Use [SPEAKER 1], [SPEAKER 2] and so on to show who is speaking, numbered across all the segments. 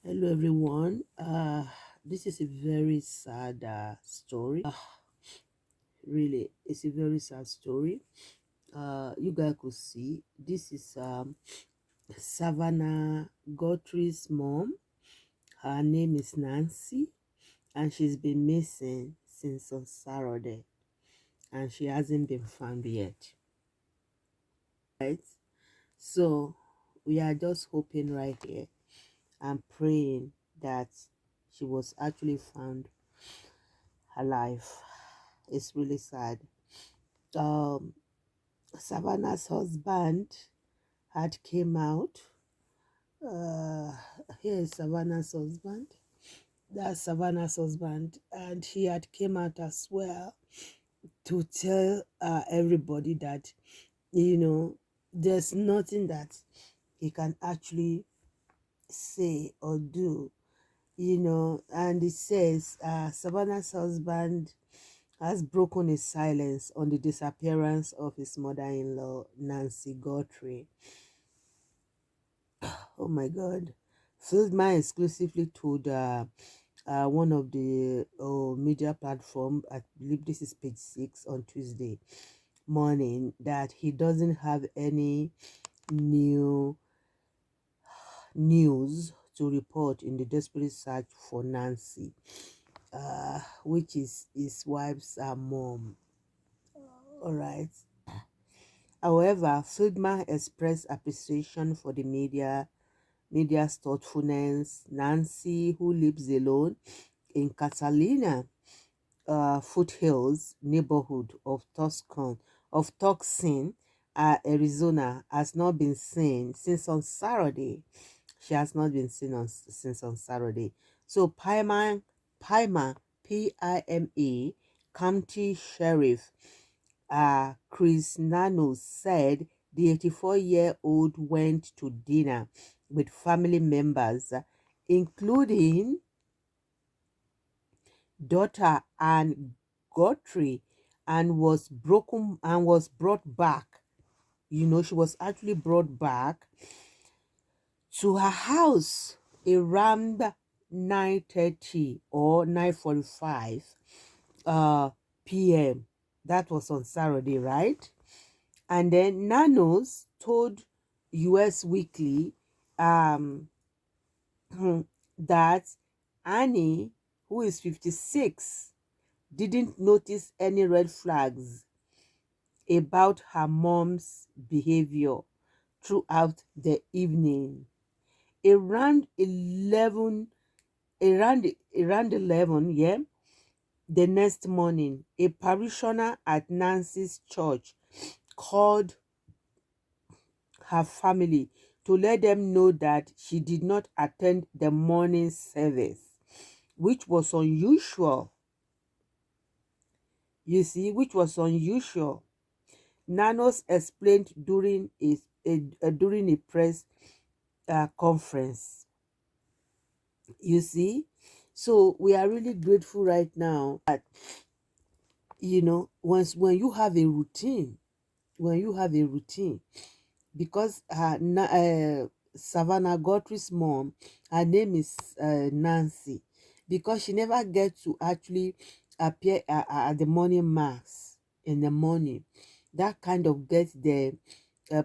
[SPEAKER 1] Hello everyone. This is a very sad story. Really, it's a very sad story. You guys could see this is Savannah Guthrie's mom. Her name is Nancy, and she's been missing since on Saturday, and she hasn't been found yet. Right? So we are just hoping right here and praying that she was actually found alive. It's really sad. Um, Savannah's husband had came out. Uh, Here is Savannah's husband. That's Savannah's husband, and he had came out as well to tell everybody that there's nothing that he can actually say or do. And it says Savannah's husband has broken his silence on the disappearance of his mother-in-law, Nancy Guthrie. Oh my God. Fieldman exclusively told one of the media platform, I believe this is page 6 on Tuesday morning, that he doesn't have any new news to report in the desperate search for Nancy, which is his wife's mom. All right. However, Fieldman expressed appreciation for the media's thoughtfulness. Nancy, who lives alone in Catalina foothills neighborhood of Tucson, Arizona, has not been seen since on Saturday. She has not been seen since on Saturday. So Pima, P-I-M-A, County Sheriff Chris Nano said the 84-year-old went to dinner with family members, including daughter Anne Guthrie, and was brought back. She was actually brought back to her house around 9:30 or 9:45 p.m. That was on Saturday, right? And then Nanos told US Weekly um, that Annie, who is 56, didn't notice any red flags about her mom's behavior throughout the evening. Around 11, around 11, yeah, the next morning, a parishioner at Nancy's church called her family to let them know that she did not attend the morning service, which was unusual. You see, which was unusual. Nanos explained during a press conference. You see, so we are really grateful right now that once when you have a routine, because Savannah Guthrie's mom, her name is Nancy, because she never gets to actually appear at the morning mass in the morning. That kind of gets the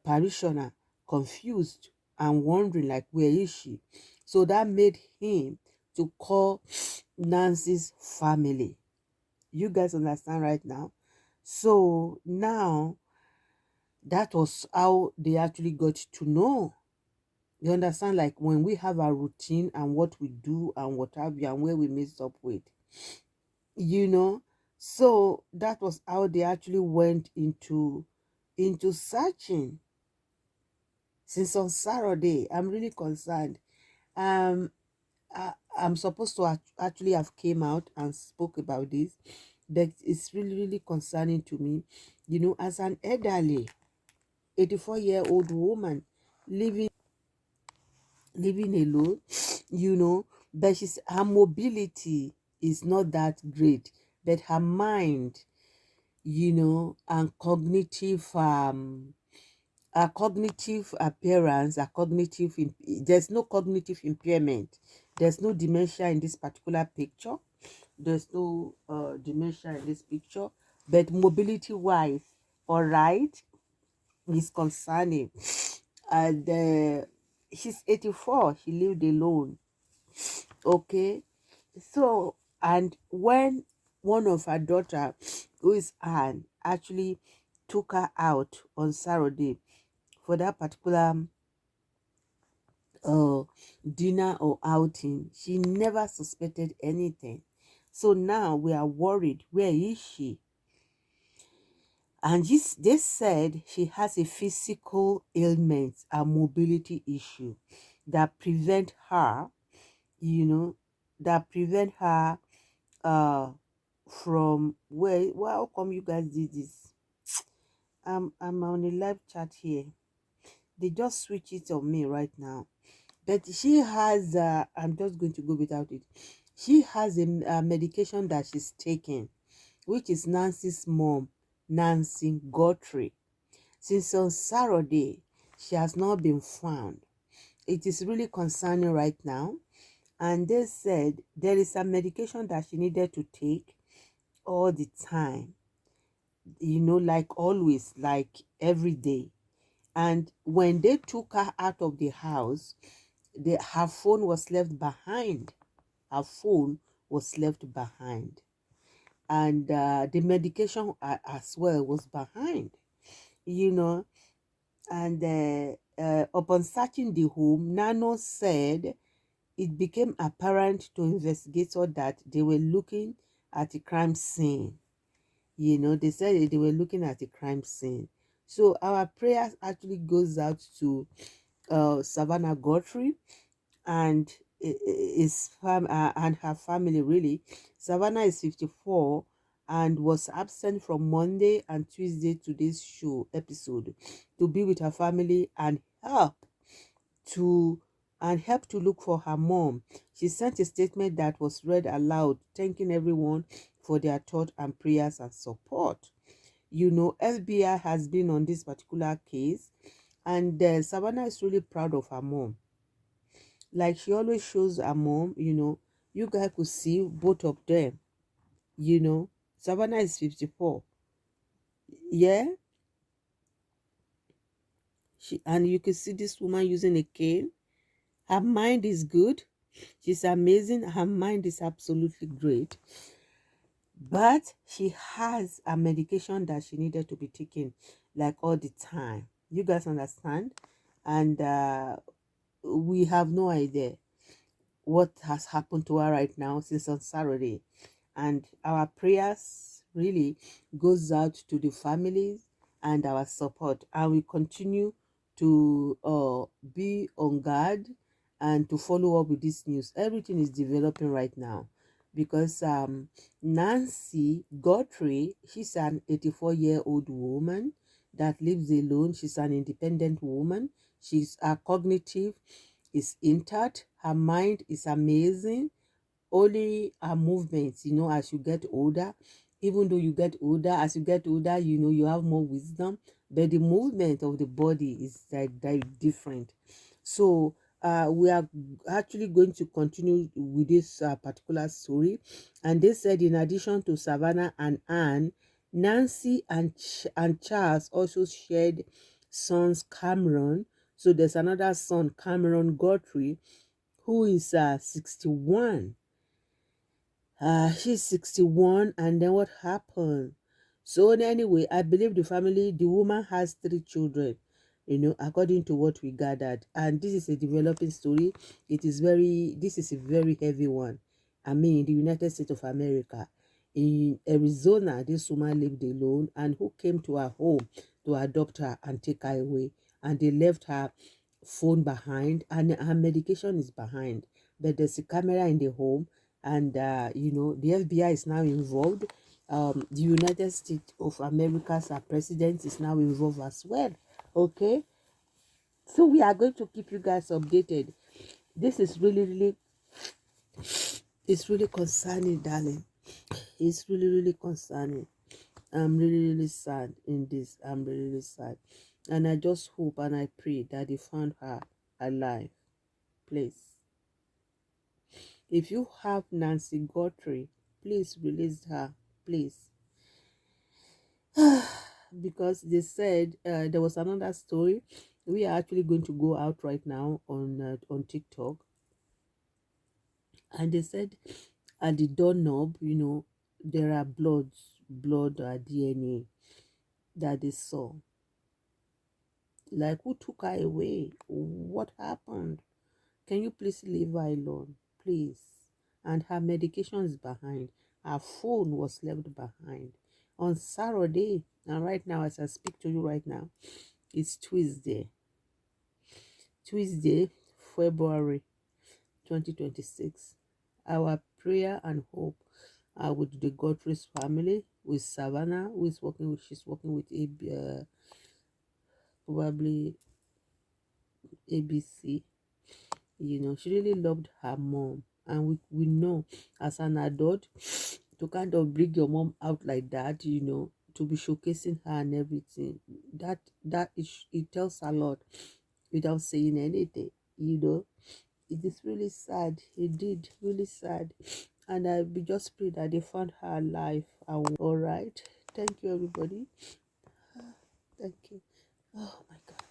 [SPEAKER 1] parishioner confused and wondering like, where is she? So that made him to call Nancy's family. You guys understand right now? So now that was how they actually got to know. You understand? Like when we have our routine and what we do and what have you and where we mess up with, you know. So that was how they actually went into searching since on Saturday. I'm really concerned. Um, I'm supposed to actually have came out and spoke about this. That it's really, really concerning to me. As an elderly 84-year-old woman living alone, but her mobility is not that great, but her mind, and cognitive Her cognitive appearance, there's no cognitive impairment. There's no dementia in this particular picture. There's no dementia in this picture. But mobility wise, all right, is concerning. And she's 84. She lived alone. Okay. So, and when one of her daughter, who is Anne, actually took her out on Saturday for that particular uh, dinner or outing, she never suspected anything. So now we are worried. Where is she? And they said she has a physical ailment, a mobility issue that prevent her, you know, that prevent her uh from where. Well, how come you guys did this? I'm on a live chat here. They just switch it on me right now. But she has I'm just going to go without it. She has a medication that she's taking, which is Nancy's mom, Nancy Guthrie. Since on Saturday, she has not been found. It is really concerning right now. And they said there is a medication that she needed to take all the time, like always, like every day. And when they took her out of the house, her phone was left behind. Her phone was left behind. And the medication as well was behind, you know. And upon searching the home, Nano said it became apparent to investigators that they were looking at a crime scene. They said they were looking at a crime scene. So our prayers actually goes out to Savannah Guthrie and and her family, really. Savannah is 54 and was absent from Monday and Tuesday to this show episode to be with her family to help to look for her mom. She sent a statement that was read aloud, thanking everyone for their thought and prayers and support. FBI has been on this particular case, and Savannah is really proud of her mom. Like she always shows her mom, you guys could see both of them, Savannah is 54. Yeah, and you can see this woman using a cane. Her mind is good. She's amazing. Her mind is absolutely great. But she has a medication that she needed to be taking like all the time. You guys understand? And we have no idea what has happened to her right now since on Saturday. And our prayers really goes out to the families and our support. And we continue to be on guard and to follow up with this news. Everything is developing right now because Nancy Guthrie, she's an 84-year-old woman that lives alone. She's an independent woman. Her cognitive is intact. Her mind is amazing. Only her movements, as you get older, even though you get older, as you get older, you have more wisdom, but the movement of the body is like different. So we are actually going to continue with this particular story. And they said in addition to Savannah and Anne, Nancy and Charles also shared sons Cameron. So there's another son, Cameron Guthrie, who is 61. She's 61, and then what happened? So anyway, I believe the woman has 3 children, according to what we gathered. And this is a developing story. This is a very heavy one. I mean, in the United States of America, in Arizona, this woman lived alone, and who came to her home to adopt her and take her away, and they left her phone behind, and her medication is behind. But there's a camera in the home, and the FBI is now involved. The United States of America's president is now involved as well. Okay, so we are going to keep you guys updated. This is really, it's really concerning, darling. It's really concerning. I'm really sad in this. I'm really sad. And I just hope and I pray that they found her alive. Please, if you have Nancy Guthrie, please release her, please. Because they said there was another story. We are actually going to go out right now on TikTok, and they said at the doorknob, you know, there are blood or DNA that they saw. Like, who took her away? What happened? Can you please leave her alone, please? And her medication is behind. Her phone was left behind on Saturday. And right now, as I speak to you right now, it's Tuesday, February 2026. Our prayer and hope are with the Guthries family, with Savannah, who is working with, she's working with probably ABC. You know, she really loved her mom. And we know as an adult, to kind of bring your mom out like that, you know, to be showcasing her and everything, it tells a lot without saying anything, you know. It is really sad. It did really sad. And I just pray that they found her alive. All right. Thank you, everybody. Thank you. Oh my God.